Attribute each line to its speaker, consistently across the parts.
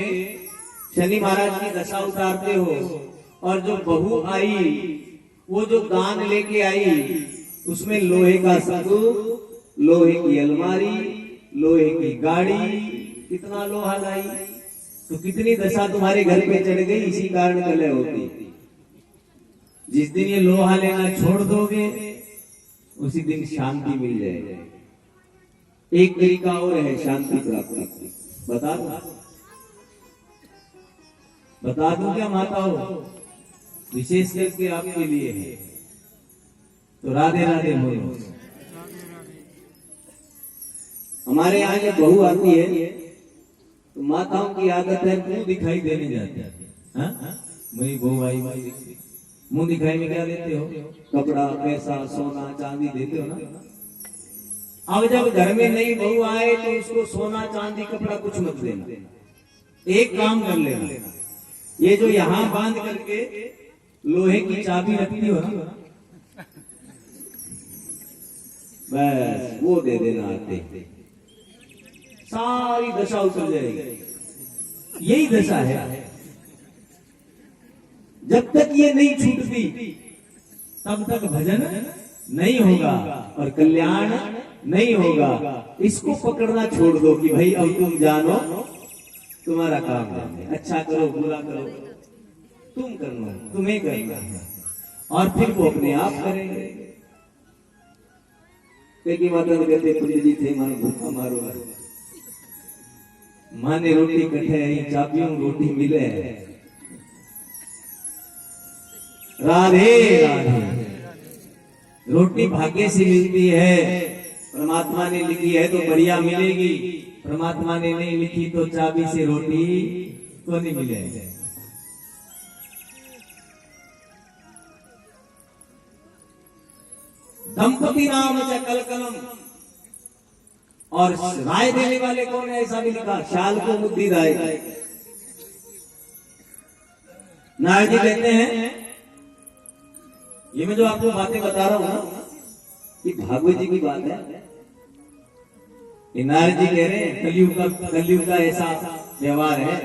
Speaker 1: शनि महाराज की दशा उतारते हो और जो बहू आई वो जो दान लेके आई उसमें लोहे का संदूक, लोहे की अलमारी, लोहे की गाड़ी, कितना लोहा लाई तो कितनी दशा तुम्हारे घर पे चढ़ गई। इसी कारण कलह होती। जिस दिन ये लोहा लेना छोड़ दोगे उसी दिन शांति मिल जाएगी। एक तरीका और है शांति प्राप्त करने, बता दूं क्या माताओं, विशेष करके आपके लिए है तो राधे राधे बोलो। हमारे यहाँ जब बहू आती है तो माताओं की आदत है मुंह दिखाई देने जाती है। मेरी बहू आई मुंह दिखाई में क्या देते हो? कपड़ा, पैसा, सोना, चांदी देते हो ना। अब जब घर में नई बहू आए तो उसको सोना, चांदी, कपड़ा कुछ मत देना। एक काम कर लेना, ये जो यहाँ बांध करके लोहे की चाबी रखती हो ना, बस वो दे देना आते, सारी दशा उतर जाएगी। यही दशा है। जब तक ये नहीं छूटती तब तक भजन नहीं होगा और कल्याण नहीं होगा। इसको पकड़ना छोड़ दो कि भाई अब तुम जानो, तुम्हारा काम है, अच्छा करो बुरा करो तुम करना, तुम्हें करना है और फिर वो अपने आप करेंगे। कई माता कहते पंडित जी थे मानो भूखा मारो, माने रोटी कटे चाबियों रोटी मिले। राधे राधे। रोटी भाग्य से मिलती है, परमात्मा ने लिखी है तो बढ़िया मिलेगी, परमात्मा ने नहीं लिखी तो चाबी से रोटी तो नहीं मिलेगी। दंपति नाम च कलकलम, और राय देने वाले कौन है ऐसा भी लिखा, शाल को बुद्धि राय। नारद जी कहते हैं, ये मैं जो आपको बातें बता रहा हूं ना कि भागवत जी की बात है। नारद जी कह रहे हैं कलयुग का ऐसा व्यवहार है।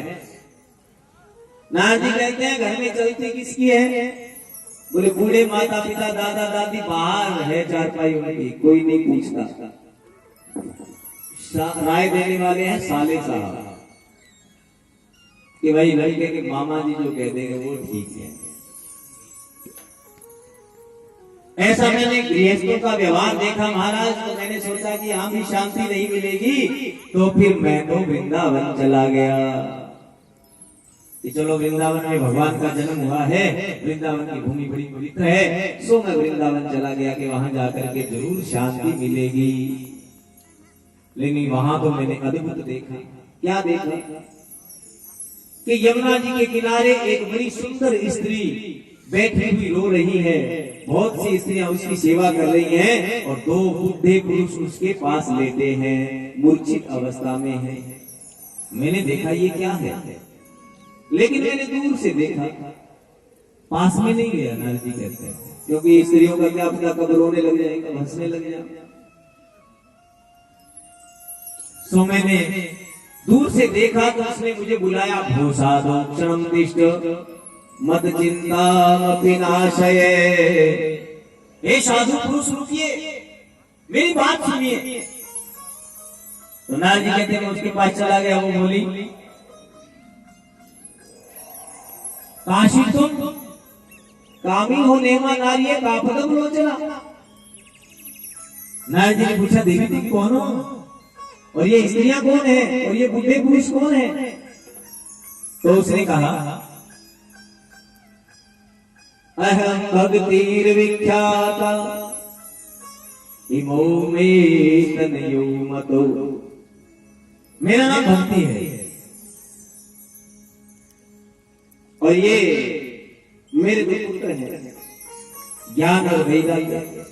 Speaker 1: नारद जी कहते हैं घर में चलती किसकी है? बोले बूढ़े माता पिता दादा दादी बाहर है चारपाई उनकी, कोई नहीं पूछता। राय देने वाले हैं साले साहब कि भाई लड़के के मामा जी जो कह देंगे वो ठीक है। ऐसा मैंने गृहस्थों का व्यवहार देखा महाराज, तो मैंने सोचा कि यहाँ भी शांति नहीं मिलेगी, तो फिर मैं तो वृंदावन चला गया कि चलो वृंदावन में भगवान का जन्म हुआ है, वृंदावन की भूमि बड़ी पवित्र है, सो मैं वृंदावन चला गया कि वहां जाकर के जरूर शांति मिलेगी। लेकिन वहां तो मैंने अद्भुत देखा। क्या देखा कि यमुना जी के किनारे एक बड़ी सुंदर स्त्री बैठी हुई रो रही है। बहुत सी स्त्रियां उसकी सेवा कर रही हैं और दो बूढ़े पुरुष उसके पास लेटे हैं, मूर्छित अवस्था में हैं। मैंने देखा ये क्या है, लेकिन मैंने दूर से देखा, पास में नहीं गया। नारद जी कहते हैं क्योंकि स्त्रियों का क्या पता कब रोने लग जाएगा, हंसने लग जाएगा। सो मैंने दूर से देखा तो उसने मुझे बुलाया, भो साधो क्षणम तिष्ठ मत चिंता विनाशय। हे साधु पुरुष रुकिए, मेरी बात सुनिए। तो नारद जी कहते हैं उसके पास चला गया। वो बोली, काशी तुम कामी हो नेमा नारी का पदम लोचना। नारद जी ने पूछा, देवी तुम कौन हो और ये स्त्रियां कौन है और ये बुढ़े पुरुष कौन है? तो उसने कहा, अहम भक्तिर विख्याता इमो में तनयो मतो। मेरा नाम भक्ति है और ये मेरे दो पुत्र हैं, ज्ञान और वैराग्य।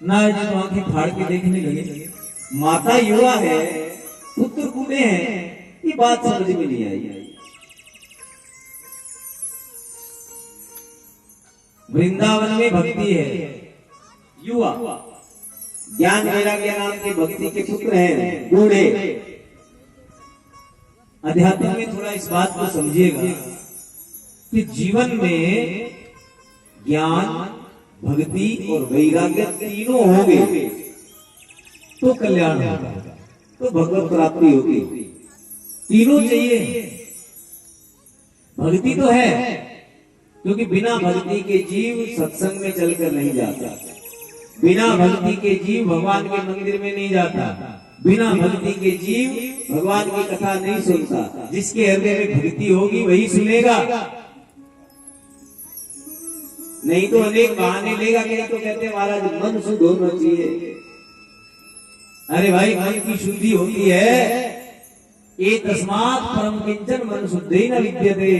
Speaker 1: नारद जी तो आंखें फाड़ के देखने लगे। माता युवा है, पुत्र बूढ़े हैं, ये बात समझ में नहीं आई। वृंदावन में भक्ति है, युवा ज्ञान वैराग्य नाम की भक्ति के पुत्र हैं बूढ़े। अध्यात्म में थोड़ा इस बात को समझिएगा कि जीवन में ज्ञान, भक्ति और वैराग्य तीनों होंगे तो कल्याण होगा, तो भगवत प्राप्ति होगी। तीनों चाहिए। भक्ति तो है, क्योंकि बिना भक्ति के जीव सत्संग में चलकर नहीं जाता, बिना भक्ति के जीव भगवान के मंदिर में नहीं जाता, बिना भक्ति के जीव भगवान की कथा नहीं सुनता। जिसके हृदय में भक्ति होगी वही सुनेगा, नहीं तो अनेक बहाने लेगा। नहीं तो कहते महाराज मन शुद्ध होना चाहिए। अरे भाई, मन की शुद्धि होती है, ये तस्मात् परम किंचन मन शुद्धि न विद्यते।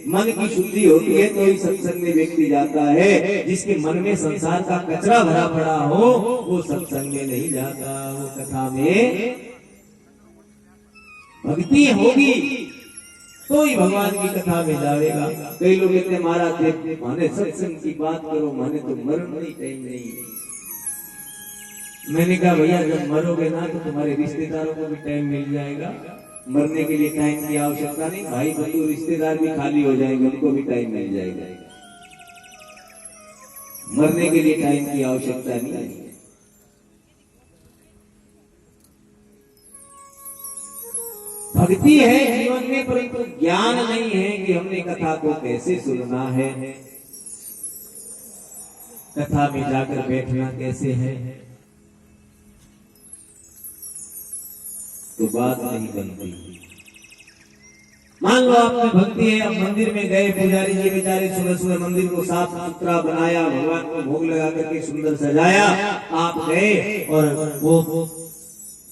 Speaker 1: मन की शुद्धि होती है तो ही सत्संग में व्यक्ति जाता है। जिसके मन में संसार का कचरा भरा पड़ा हो वो सत्संग में नहीं जाता, वो कथा में भक्ति होगी तो ही भगवान की कथा में जाएगा। कई लोग कहते महाराज माने सत्संग की बात करो, माने तो मरण नहीं, टाइम नहीं। मैंने कहा भैया जब मरोगे ना तो तुम्हारे रिश्तेदारों को भी टाइम मिल जाएगा। मरने के लिए टाइम की आवश्यकता नहीं, भाई बंधु रिश्तेदार भी खाली हो जाएंगे, उनको भी टाइम मिल जाएगा। मरने के लिए टाइम की आवश्यकता नहीं है। भक्ति है जीवन में, परंतु ज्ञान नहीं है कि हमने कथा को कैसे सुनना है, कथा में जाकर बैठना कैसे है, तो बात नहीं बनती। मान लो आप में भक्ति है, अब मंदिर में गए, पुजारी जी बेचारे सुबह सुबह मंदिर को साफ सुथरा बनाया, भगवान को भोग लगा करके सुंदर सजाया। आप गए और वो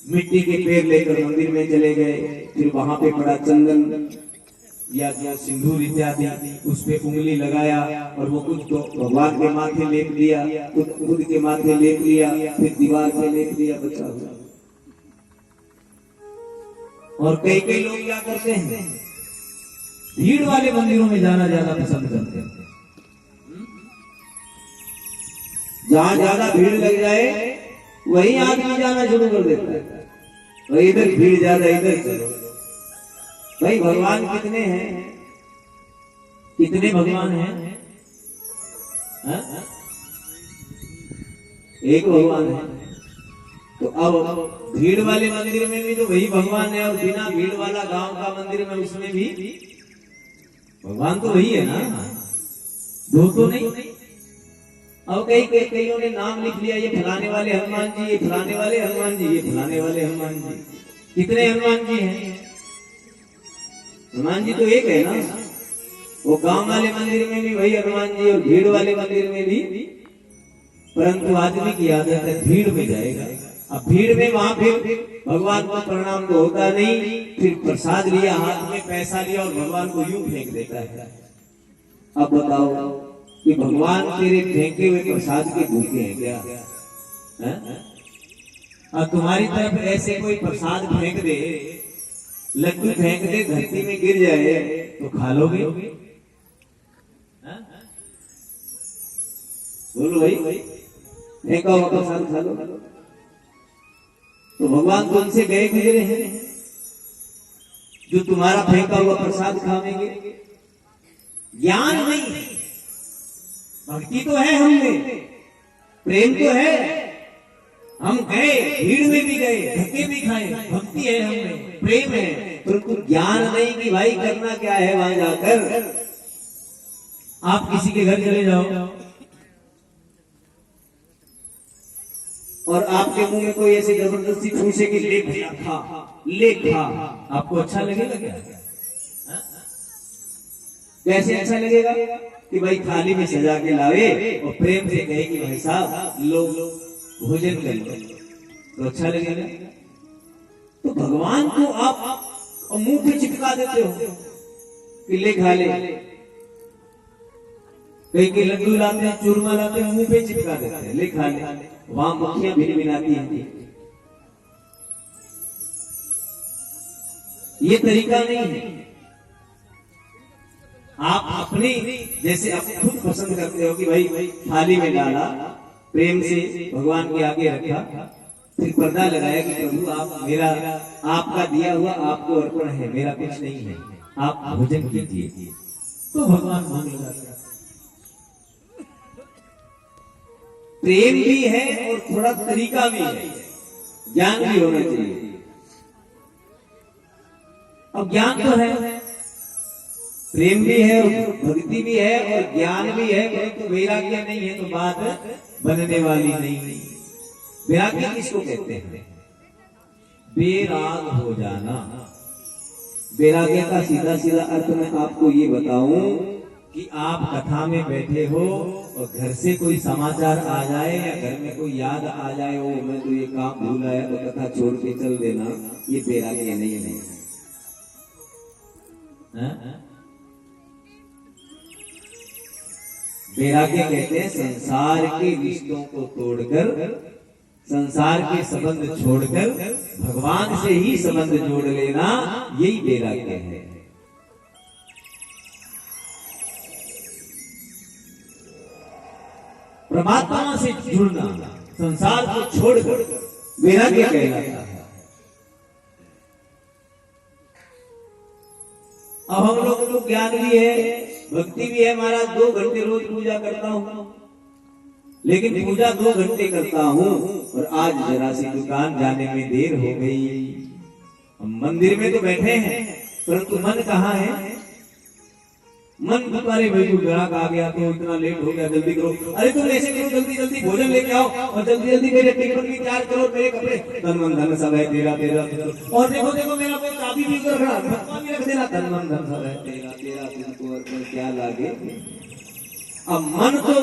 Speaker 1: मिट्टी के पेड़ लेकर मंदिर में चले गए, फिर वहां पे पड़ा चंदन या जो सिंदूर इत्यादि, उस पे उंगली लगाया और वो कुछ तो भगवान के माथे लेप दिया, कुछ खुद के माथे लेप लिया, फिर दीवार पे लेप दिया, बचा हुआ। और कई कई लोग क्या करते हैं, भीड़ वाले मंदिरों में जाना ज्यादा पसंद करते हैं। जहां ज्यादा भीड़ लग जाए वही आदमी जाना शुरू कर देता है। वही इधर भीड़ ज्यादा, इधर चलो। भाई भगवान कितने हैं, कितने भगवान हैं? एक भगवान है। तो अब भीड़ वाले मंदिर में भी तो वही भगवान है, और बिना भीड़ वाला गांव का मंदिर में उसमें भी भगवान तो वही है ना, दो तो नहीं। अब कईयों ने नाम लिख लिया, ये फलाने वाले हनुमान जी, ये फलाने वाले हनुमान जी, ये फलाने वाले हनुमान जी। कितने हनुमान जी हैं? हनुमान जी तो एक है ना। वो गांव वाले मंदिर में भी वही हनुमान जी और भीड़ वाले मंदिर में भी। परंतु आदमी की आदत है भीड़ में जाएगा। अब भीड़ में वहां फिर भगवान को प्रणाम तो होता नहीं, फिर प्रसाद लिया हाथ में, पैसा लिया और भगवान को यूं फेंक देता है। अब बताओ कि भगवान तेरे फेंके हुए प्रसाद के भूखे हैं क्या? और तुम्हारी तरफ ऐसे कोई प्रसाद फेंक दे, लड्डू फेंक दे, धरती में गिर जाए तो खा लोगे? बोलो भाई, फेंका हुआ प्रसाद खा लो? तो भगवान तुमसे गए गुजरे हैं जो तुम्हारा फेंका हुआ प्रसाद खावेंगे? ज्ञान नहीं, भक्ति तो है, हमने प्रेम तो है, हम गए, भीड़ में भी गए, धक्के भी खाए, भक्ति है हमें, प्रेम है, परंतु ज्ञान नहीं कि भाई करना क्या है वहां जाकर। आप किसी के घर चले जाओ और आपके मुंह में कोई ऐसी जबरदस्ती पूछे कि ले भैया खा, ले खा, आपको अच्छा लगेगा क्या? कैसे अच्छा लगेगा कि भाई थाली में सजा के लावे और प्रेम से कहे कि भाई साहब लो भोजन कर लो, तो अच्छा लगेगा। तो भगवान को आप मुंह पे चिपका देते हो कि ले खा ले। कई के लड्डू लाते हैं, चूरमा लाते हैं, मुंह पे चिपका देते हैं, ले खा ले। वहां मक्खियां भिन भिनाती हैं। ये तरीका नहीं है। आप अपनी जैसे आप खुद पसंद करते हो कि भाई थाली में डाला, प्रेम से भगवान के आगे रखा, फिर पर्दा लगाया कि प्रभु आप मेरा आपका दिया हुआ आपको अर्पण है, मेरा कुछ नहीं है, आप भोजन कीजिए। तो भगवान भोग लगाते हैं। प्रेम भी है और थोड़ा तरीका भी है, ज्ञान भी होना चाहिए। अब ज्ञान तो है, प्रेम भी है, भक्ति भी है और ज्ञान भी है, परंतु वैराग्य नहीं है तो बात बनने वाली नहीं। वैराग्य किसको कहते हैं? बेराग हो जाना। वैराग्य का सीधा सीधा अर्थ मैं आपको ये बताऊं कि आप कथा में बैठे हो और घर से कोई समाचार आ जाए या घर में कोई याद आ जाए, ओ मैं तो ये काम भूल आया तो कथा छोड़ के चल देना, ये वैराग्य नहीं है। वैराग्य कहते हैं संसार के रिश्तों को तोड़कर, संसार के संबंध छोड़कर भगवान से ही संबंध जोड़ लेना, यही वैराग्य है। परमात्मा से जुड़ना, संसार को छोड़कर वैराग्य कहलाता है। अब हम लोगों को ज्ञान भी है, भक्ति भी है, महाराज 2 घंटे रोज पूजा करता हूं, लेकिन पूजा 2 घंटे करता हूं और आज जरा सी दुकान जाने में देर हो गई। हम मंदिर में तो बैठे हैं, परंतु मन कहाँ है? मन तुम्हारे भाई ग्राहक आ गया तो इतना लेट हो गया, जल्दी करो, अरे तुम ऐसे करो, जल्दी जल्दी भोजन लेके आओ और जल्दी जल्दी मेरे टिफिन भी तैयार करो, मेरे कपड़े, तन मन धन सब है तेरा तेरा, और देखो देखो मेरा कोई चाबी भी कर रहा, भगवान भी रख देना, तन मन धन सब है तेरा तेरा, तुमको और क्या लागे। अब मन तो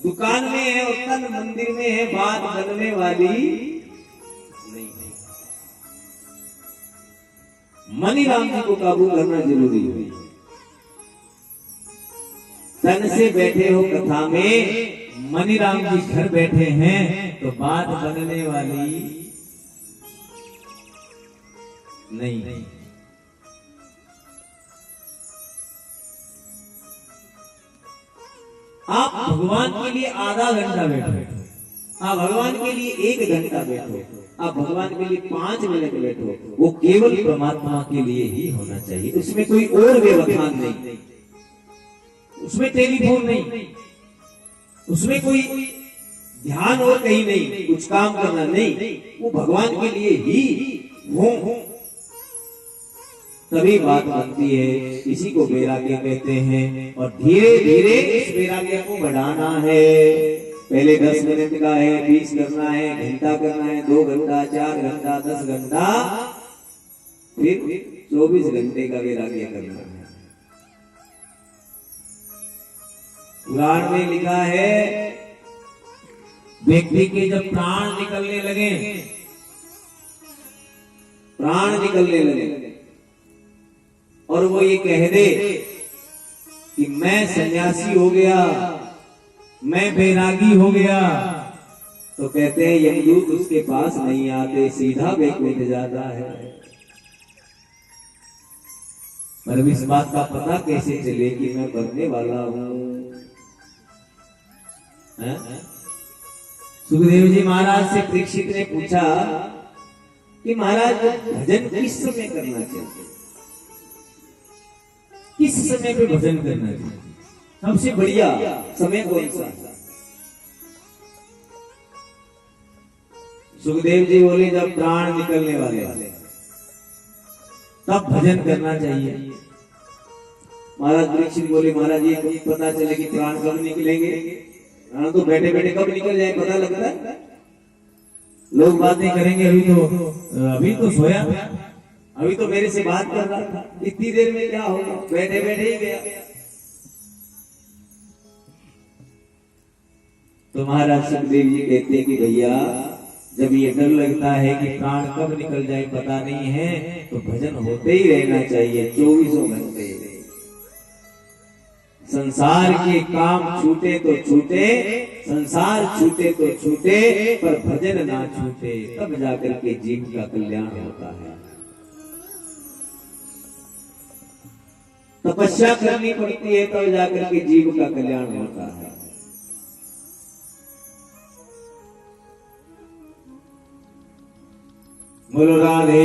Speaker 1: दुकान में है और तन मंदिर में है, बात बनने वाली नहीं है। मनी राम जी को काबू करना जरूरी है। तन से बैठे हो कथा में, मनी राम जी घर बैठे हैं तो बात बनने वाली नहीं। आप भगवान के लिए आधा घंटा बैठो, आप भगवान के लिए 1 घंटा बैठो, आप भगवान के लिए 5 मिनट बैठो, वो केवल परमात्मा के लिए ही होना चाहिए। उसमें कोई और व्यवधान नहीं, उसमें टेलीफोन नहीं, उसमें कोई ध्यान और कहीं नहीं, कुछ काम करना नहीं, वो भगवान के लिए ही हो, तभी बात बनती है। इसी को वैराग्य कहते हैं। और धीरे धीरे इस वैराग्य को बढ़ाना है। पहले 10 मिनट का है, 20 करना है, घंटा करना है, 2 घंटा, 4 घंटा, 10 घंटा, फिर 24 घंटे का वैराग्य करना है। पुराण में लिखा है, व्यक्ति के जब प्राण निकलने लगे, प्राण निकलने लगे और वो ये कह दे कि मैं सन्यासी हो गया, मैं वैरागी हो गया, तो कहते हैं यमदूत उसके पास नहीं आते, सीधा वैकुंठ जाता है। पर इस बात का पता कैसे चले कि मैं मरने वाला हूं? सुखदेव जी महाराज से परीक्षित ने पूछा कि महाराज भजन किस समय करना चाहिए, किस समय पे भजन करना चाहिए, सबसे बढ़िया समय कौन सा? सुखदेव जी बोले जब प्राण निकलने वाले तब भजन करना चाहिए। महाराज परीक्षित बोले महाराज ये पता चले कि प्राण कब निकलेंगे? प्राण तो बैठे बैठे कब निकल जाए पता लगता है। लोग बातें करेंगे, अभी तो सोया, अभी तो मेरे से बात कर रहा था, इतनी देर में क्या होगा, बैठे बैठे ही गया। तो महाराज सुखदेव जी कहते हैं कि भैया जब ये डर लगता है कि प्राण कब निकल जाए पता नहीं है, तो भजन होते ही रहना चाहिए 24 घंटे। संसार के काम छूटे तो छूटे, संसार छूटे तो छूटे, पर भजन ना छूटे, तब जाकर के जीव का कल्याण होता है। तपस्या करनी पड़ती है तब जाकर के जीव का कल्याण होता है। बोलो राधे।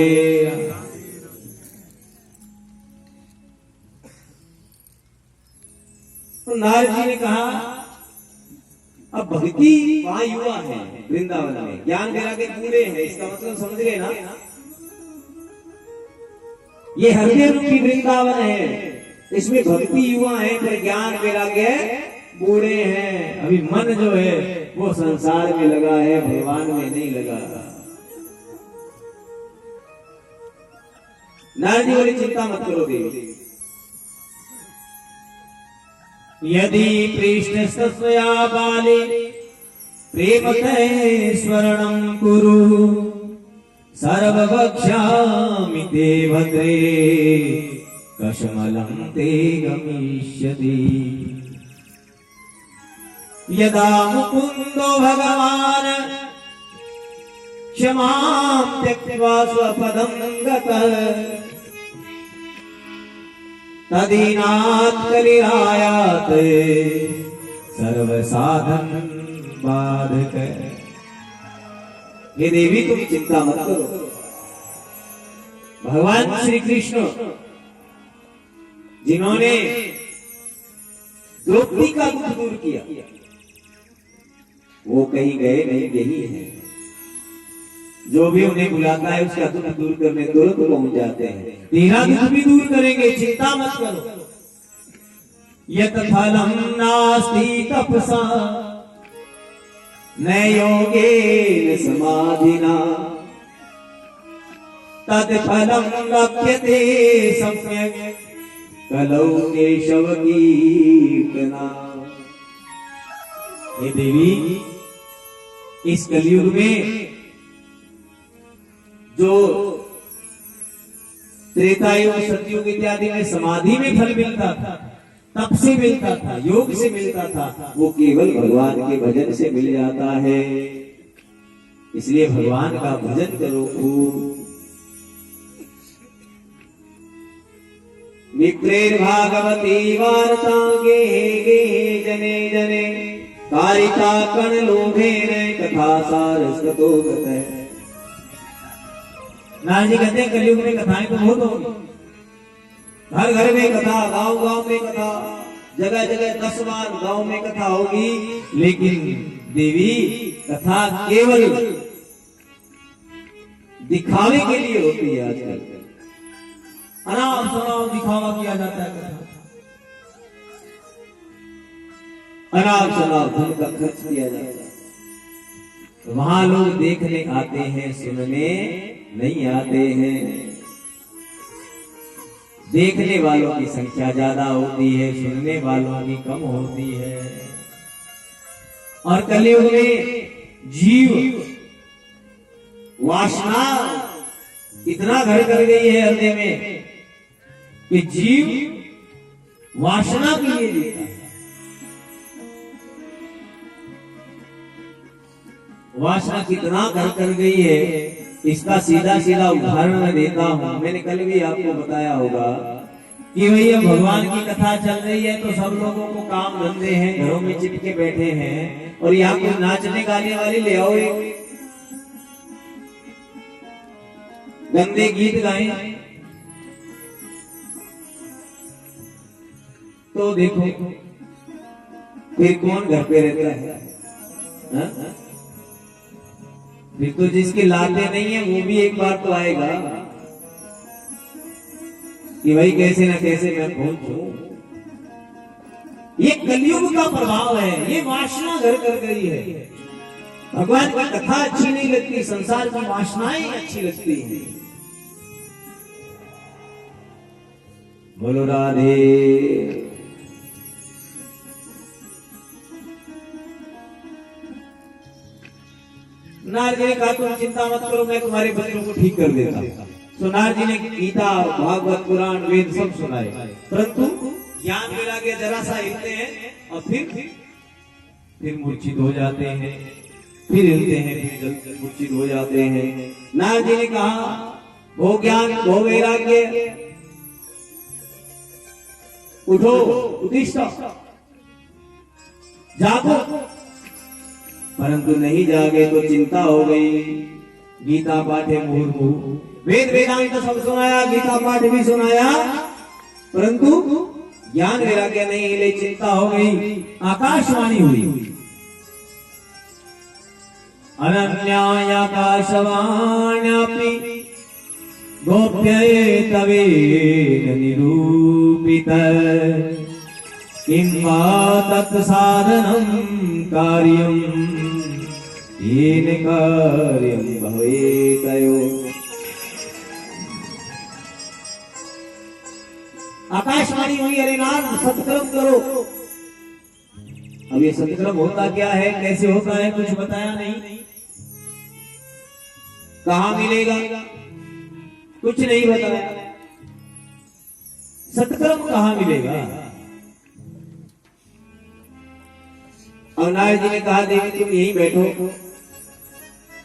Speaker 1: तो नारद जी ने कहा अब भक्ति वहां युवा है वृंदावन में, ज्ञान वैराग्य बूढ़े हैं, इसका मतलब समझ गए ना। ये हृदय रूपी वृंदावन है, इसमें भक्ति युवा है पर ज्ञान वैराग्य बूढ़े हैं। अभी मन जो है वो संसार में लगा है, भगवान में नहीं लगा। नारद जी बोले चिंता मत करो देवी, यदि पृष्ठस्तस्वया बाले प्रेमतः स्मरणं कुरु सर्वभक्ष्यामि ते भद्रे कशमलं ते गमिष्यति। यदा मुकुन्दो भगवान् क्षमां त्यक्त्वा स्वपदं गतः तदीनात् कलिरायात् सर्वसाधन बाधक। हे देवी तुम चिंता मत करो, भगवान श्री कृष्ण जिन्होंने द्रौपदी का दुख दूर किया वो कहीं गए नहीं, यही है। जो भी उन्हें बुलाता है उसका दुख दूर करने तुरंत पहुंच जाते हैं। तेरा दुख भी दूर करेंगे, चिंता मत करो। यत् फलं नास्ति तपसा न योगेन समाधिना तत् फलं लभ्यते सम्यक् कलौ केशव कीर्तना। हे देवी इस कलयुग में जो त्रेता युग सतयुग इत्यादि में समाधि में फल मिलता था, तप से मिलता था, योग से मिलता था, वो केवल भगवान के भजन से मिल जाता है। इसलिए भगवान का भजन करो खूब। मित्रेर भागवती वार्ता गे गे जने जने कारिका कण लोभेन कथा सारस्वतो गतः। नारद जी कहते हैं कलयुग में कथाएं तो बहुत होगी, घर घर में कथा, गांव गांव में कथा, जगह जगह 10 बार गांव में कथा होगी, लेकिन देवी कथा केवल दिखावे के लिए होती है। आजकल अनाप शनाप दिखावा किया जाता है, कथा अनाप शनाप धन का खर्च किया जाता है। वहां लोग देखने आते हैं, सुनने नहीं आते हैं। देखने वालों की संख्या ज्यादा होती है, सुनने वालों की कम होती है। और कलयुग में जीव वासना इतना घर कर गई है हृदय में कि जीव वासना के लिए जीता है। वासना कितना घर कर गई है, इसका सीधा सीधा उदाहरण मैं देता हूं। मैंने कल भी आपको बताया होगा कि भैया भगवान की कथा चल रही है तो सब लोगों को काम धंधे हैं, घरों में चिपके बैठे हैं, और यहाँ कोई नाचने गाने वाले ले आओ, गंदे गीत गाएं, तो देखो फिर कौन घर पे रहता है? हा? फिर तो जिसके लाते नहीं है वो भी एक बार तो आएगा कि भाई कैसे ना कैसे मैं पहुंचूं। ये कलयुग का प्रभाव है, ये वासना घर कर गई है। भगवान की कथा अच्छी नहीं लगती, संसार की वासनाएं अच्छी लगती हैं। बोलो राधे। नारद जी ने कहा तुम चिंता मत करो, मैं तुम्हारे बच्चों को ठीक कर देता हूं। तो नारद जी ने गीता, भागवत, पुराण, वेद सब सुनाए, परंतु ज्ञान वैराग्य जरा सा हिलते हैं और फिर मूर्छित हो जाते हैं, फिर हिलते हैं, फिर जल्द मूर्छित हो जाते हैं। नारद जी ने कहा वो ज्ञान वो वैराग्य, उठो उदिष्ट जागो, परंतु नहीं जागे तो चिंता हो गई। गीता पाठे मुहुर्मुहु, वेद वेदांत तो सब सुनाया, गीता पाठ भी सुनाया, परंतु ज्ञान वैराग्य नहीं ले, चिंता हो गई, आकाशवाणी हुई। अनन्याय आकाशवाण्यापि गोप्य तवेन निरूपित, किं वा तत्साधनं कार्यं येन कार्यं भवेतयो। आकाशवाणी हुई, अरे नाथ सत्कर्म करो। अब ये सत्कर्म होता क्या है, कैसे होता है, कुछ बताया नहीं। कहां मिलेगा, कुछ नहीं बताया। सत्कर्म कहां मिलेगा। और नारद जी ने कहा देवी तुम यहीं बैठो,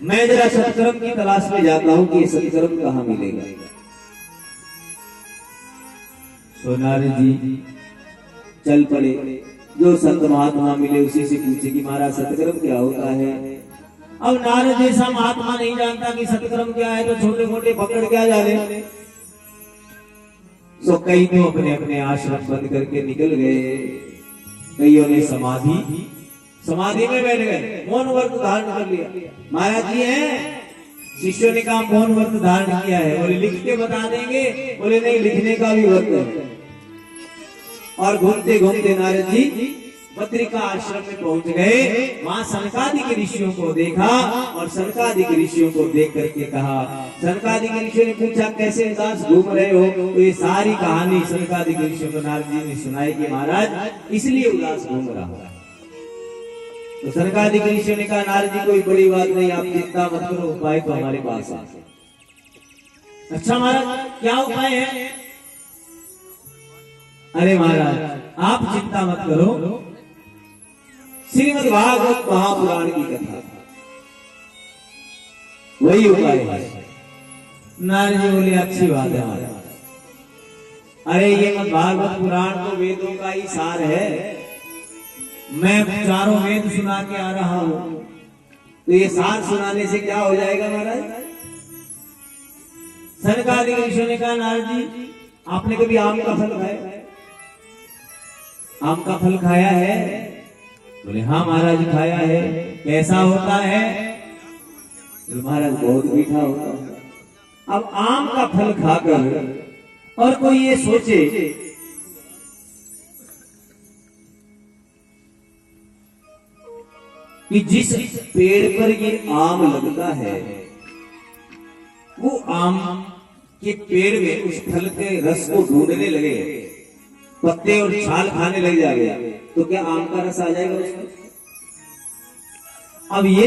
Speaker 1: मैं जरा सत्कर्म की तलाश में जाता हूं कि ये सत्कर्म कहां मिलेगा। तो नारद जी चल पड़े, जो संत महात्मा मिले उसी से पूछे कि महाराज सत्कर्म क्या होता है। अब नारद जैसा महात्मा नहीं जानता कि सत्कर्म क्या है, तो छोटे मोटे पकड़ क्या जाने। तो कई तो अपने अपने आश्रम बंद करके निकल गए, कईयों ने समाधि में बैठ गए, मौन व्रत धारण कर लिया। महाराज जी हैं, शिष्यों ने कहा मौन व्रत धारण किया है, बोले लिख के बता देंगे, बोले नहीं लिखने का भी व्रत है। और घूमते घूमते नारद जी बद्रिका आश्रम में पहुंच गए, वहां सनकादिक ऋषियों को देखा, और सनकादिक ऋषियों को देख करके कहा, सनकादिक ऋषियों ने पूछा कैसे उदास घूम रहे हो। तो ये सारी कहानी सनकादिक ऋषियों को नारद जी ने सुनाई कि महाराज इसलिए उदास घूम रहा हूं। तो सनकादिक ऋषियों ने कहा नारद जी कोई बड़ी बात नहीं, आप चिंता मत करो, उपाय तो हमारे पास है। अच्छा महाराज क्या उपाय है। अरे महाराज आप चिंता मत करो, श्रीमद् भागवत महापुराण की कथा वही उपाय है। नारद जी बोले अच्छी बात है महाराज। अरे ये भागवत पुराण तो वेदों का ही सार है, मैं चारों वेद सुना के आ रहा हूं, तो ये सार सुनाने से क्या हो जाएगा महाराज। सनकादिक ऋषियों ने कहा नारद जी आपने कभी आम का फल खाया, आम का फल खाया है। बोले हाँ महाराज खाया है, कैसा होता है। बोले महाराज बहुत मीठा होता है। अब आम का फल खाकर और कोई ये सोचे कि जिस पेड़ पर ये आम लगता है वो आम के पेड़ में उस फल के रस को ढूंढने लगे, पत्ते और छाल खाने लग जाएगा, तो क्या आम का रस आ जाएगा उसमें। अब ये